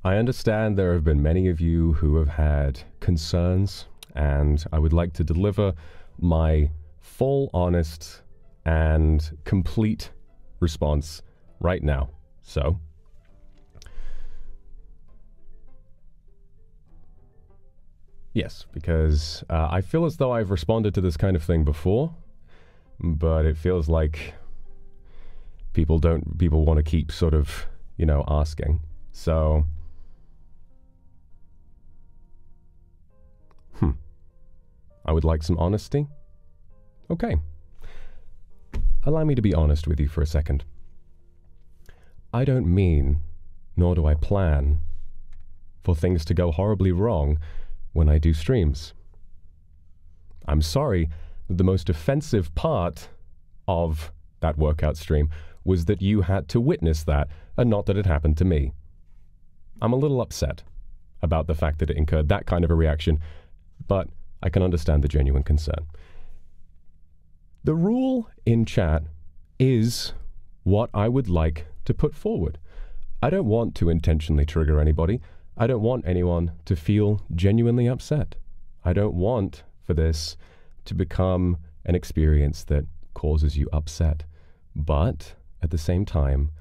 I understand there have been many of you who have had concerns, and I would like to deliver my full, honest, and complete response right now. So, yes, because I feel as though I've responded to this kind of thing before, but it feels like people want to keep sort of, asking. So, I would like some honesty. Okay. Allow me to be honest with you for a second. I don't mean, nor do I plan, for things to go horribly wrong when I do streams. I'm sorry that the most offensive part of that workout stream was that you had to witness that, and not that it happened to me. I'm a little upset about the fact that it incurred that kind of a reaction, but I can understand the genuine concern. The rule in chat is what I would like to put forward. I don't want to intentionally trigger anybody. I don't want anyone to feel genuinely upset. I don't want for this to become an experience that causes you upset. But at the same time,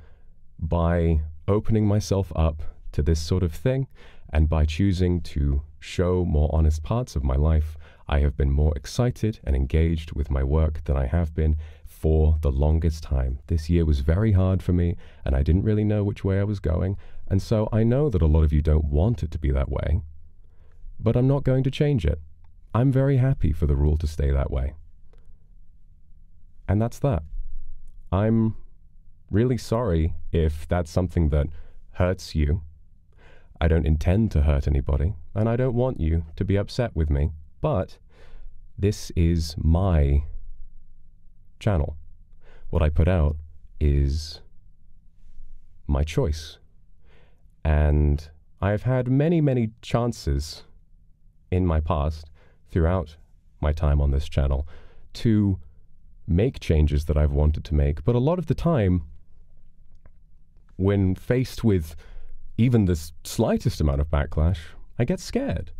by opening myself up to this sort of thing, and by choosing to show more honest parts of my life, I have been more excited and engaged with my work than I have been for the longest time. This year was very hard for me, and I didn't really know which way I was going, and so I know that a lot of you don't want it to be that way, but I'm not going to change it. I'm very happy for the rule to stay that way. And that's that. I'm really sorry if that's something that hurts you. I don't intend to hurt anybody, and I don't want you to be upset with me, but this is my channel. What I put out is my choice. And I've had many, many chances in my past, throughout my time on this channel, to make changes that I've wanted to make, but a lot of the time, when faced with even the slightest amount of backlash, I get scared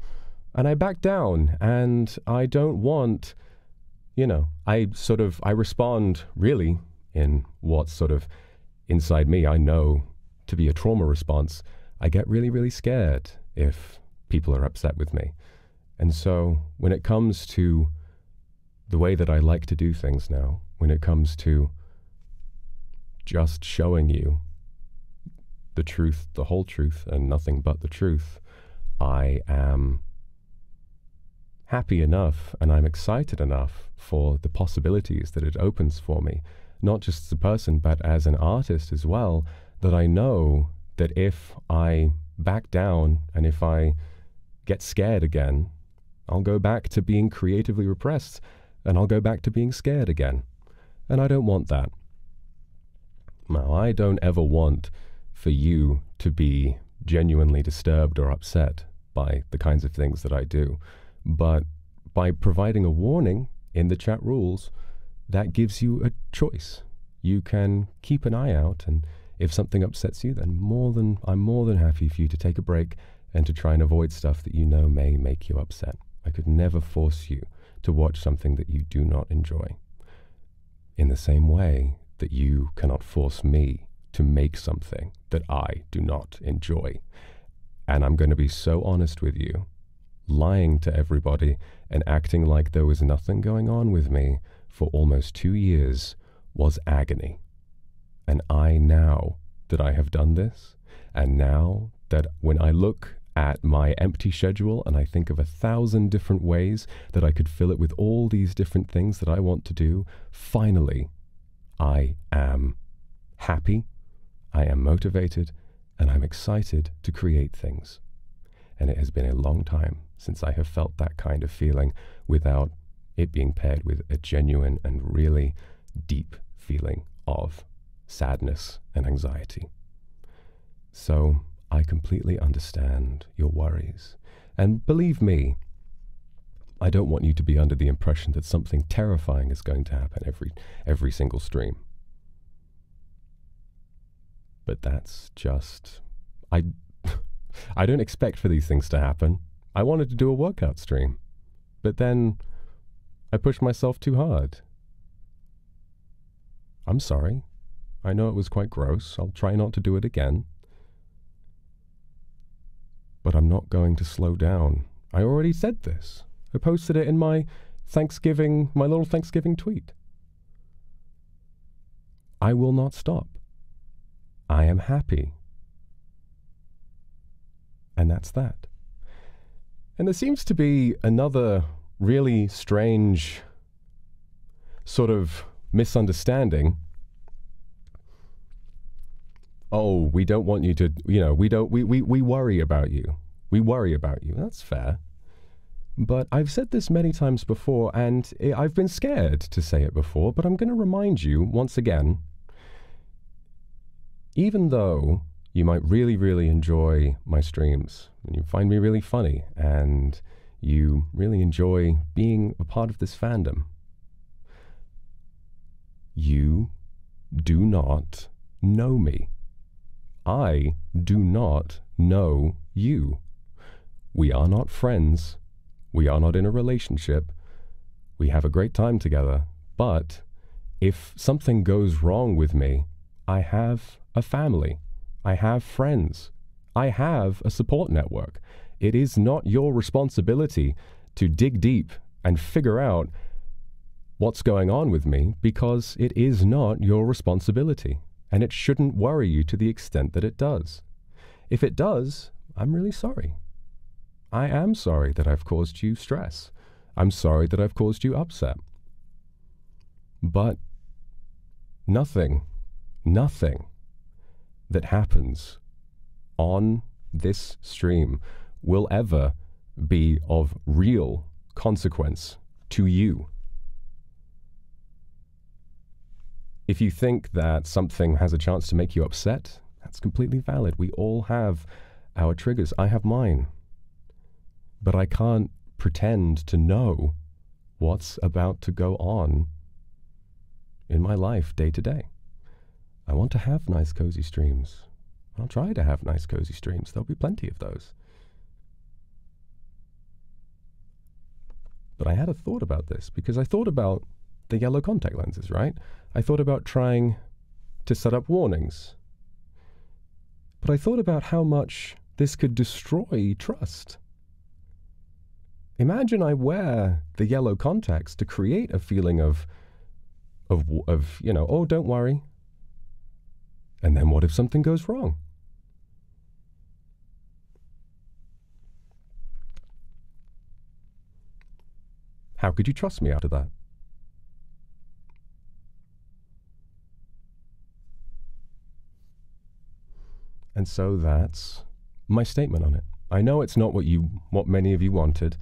and I back down, and I don't want, I respond really in what's sort of inside me I know to be a trauma response. I get really, really scared if people are upset with me. And so when it comes to the way that I like to do things now, when it comes to just showing you the truth, the whole truth, and nothing but the truth, I am happy enough and I'm excited enough for the possibilities that it opens for me, not just as a person, but as an artist as well, that I know that if I back down and if I get scared again, I'll go back to being creatively repressed, and I'll go back to being scared again. And I don't want that. Now, I don't ever want for you to be genuinely disturbed or upset by the kinds of things that I do. But by providing a warning in the chat rules, that gives you a choice. You can keep an eye out, and if something upsets you, then I'm more than happy for you to take a break and to try and avoid stuff that you know may make you upset. I could never force you to watch something that you do not enjoy. In the same way that you cannot force me to make something that I do not enjoy. And I'm going to be so honest with you. Lying to everybody and acting like there was nothing going on with me for almost 2 years was agony. And now that I have done this, and now that when I look at my empty schedule and I think of 1,000 different ways that I could fill it with all these different things that I want to do, finally, I am happy, I am motivated, and I'm excited to create things. And it has been a long time since I have felt that kind of feeling without it being paired with a genuine and really deep feeling of sadness and anxiety. So I completely understand your worries. And believe me, I don't want you to be under the impression that something terrifying is going to happen every single stream. But that's just, I don't expect for these things to happen. I wanted to do a workout stream, but then I pushed myself too hard. I'm sorry. I know it was quite gross. I'll try not to do it again. But I'm not going to slow down. I already said this. I posted it in my little Thanksgiving tweet. I will not stop. I am happy. And that's that. And there seems to be another really strange sort of misunderstanding. Oh, we don't want you to, we worry about you. We worry about you. That's fair. But I've said this many times before, and I've been scared to say it before, but I'm going to remind you once again, even though you might really, really enjoy my streams, and you find me really funny, and you really enjoy being a part of this fandom, you do not know me. I do not know you. We are not friends. We are not in a relationship. We have a great time together. But if something goes wrong with me, I have a family. I have friends. I have a support network. It is not your responsibility to dig deep and figure out what's going on with me, because it is not your responsibility, and it shouldn't worry you to the extent that it does. If it does, I'm really sorry. I am sorry that I've caused you stress. I'm sorry that I've caused you upset. But nothing that happens on this stream will ever be of real consequence to you. If you think that something has a chance to make you upset, that's completely valid. We all have our triggers. I have mine. But I can't pretend to know what's about to go on in my life day to day. I want to have nice, cozy streams. I'll try to have nice, cozy streams. There'll be plenty of those. But I had a thought about this, because I thought about the yellow contact lenses, right? I thought about trying to set up warnings. But I thought about how much this could destroy trust. Imagine I wear the yellow contacts to create a feeling of oh, don't worry. And then what if something goes wrong? How could you trust me after that? And so that's my statement on it. I know it's not what many of you wanted,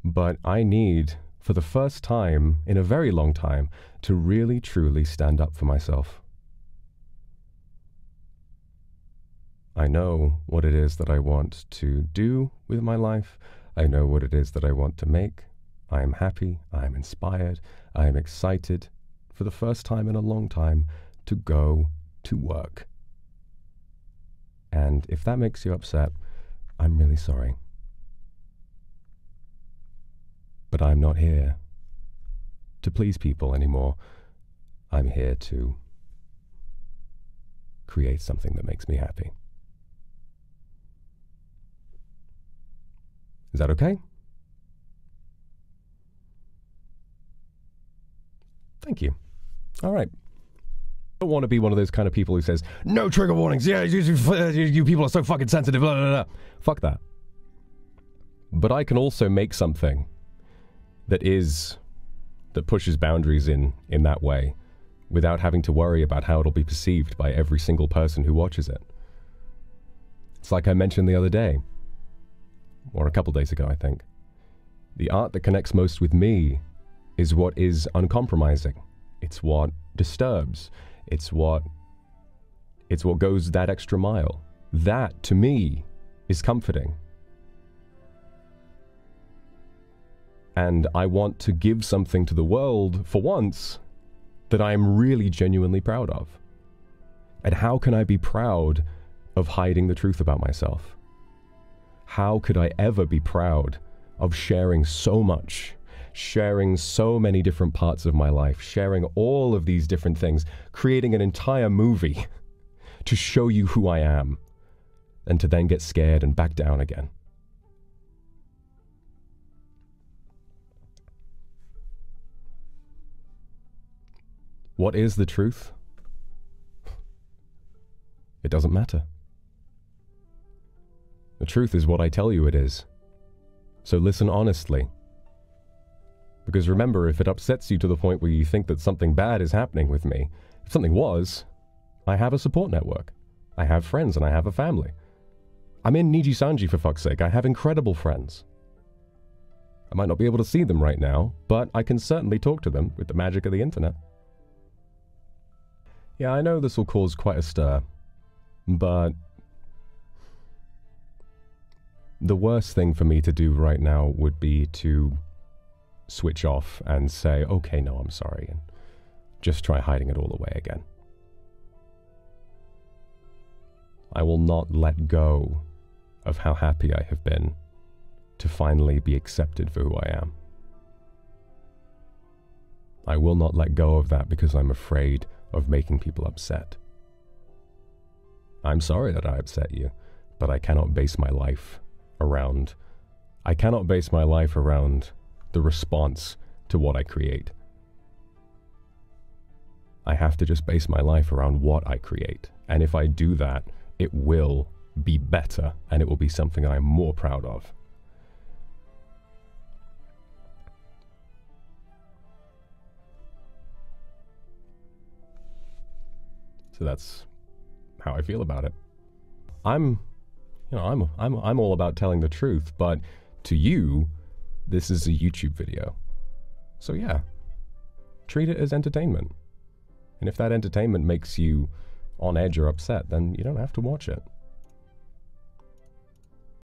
but I need, for the first time in a very long time, to really truly stand up for myself. I know what it is that I want to do with my life. I know what it is that I want to make. I am happy. I am inspired. I am excited, for the first time in a long time, to go to work. And if that makes you upset, I'm really sorry. But I'm not here to please people anymore. I'm here to create something that makes me happy. Is that okay? Thank you. All right. I don't want to be one of those kind of people who says, no trigger warnings, yeah, you people are so fucking sensitive, blah, blah, blah. Fuck that. But I can also make something that pushes boundaries in that way, without having to worry about how it'll be perceived by every single person who watches it. It's like I mentioned the other day, or a couple days ago, I think. The art that connects most with me is what is uncompromising. It's what disturbs. It's what goes that extra mile. That, to me, is comforting. And I want to give something to the world, for once, that I am really genuinely proud of. And how can I be proud of hiding the truth about myself? how could I ever be proud of sharing so much, sharing so many different parts of my life, sharing all of these different things, creating an entire movie to show you who I am, and to then get scared and back down again? What is the truth? It doesn't matter. The truth is what I tell you it is. So listen honestly. Because remember, if it upsets you to the point where you think that something bad is happening with me, if something was, I have a support network. I have friends and I have a family. I'm in NIJISANJI, for fuck's sake. I have incredible friends. I might not be able to see them right now, but I can certainly talk to them with the magic of the internet. Yeah, I know this will cause quite a stir, but the worst thing for me to do right now would be to switch off and say, okay, no, I'm sorry, and just try hiding it all away again. I will not let go of how happy I have been to finally be accepted for who I am. I will not let go of that because I'm afraid of making people upset. I'm sorry that I upset you, but I cannot base my life around the response to what I create. I have to just base my life around what I create. And if I do that, it will be better and it will be something I'm more proud of. So that's how I feel about it. I'm all about telling the truth, but to you, this is a YouTube video. So yeah, treat it as entertainment. And if that entertainment makes you on edge or upset, then you don't have to watch it.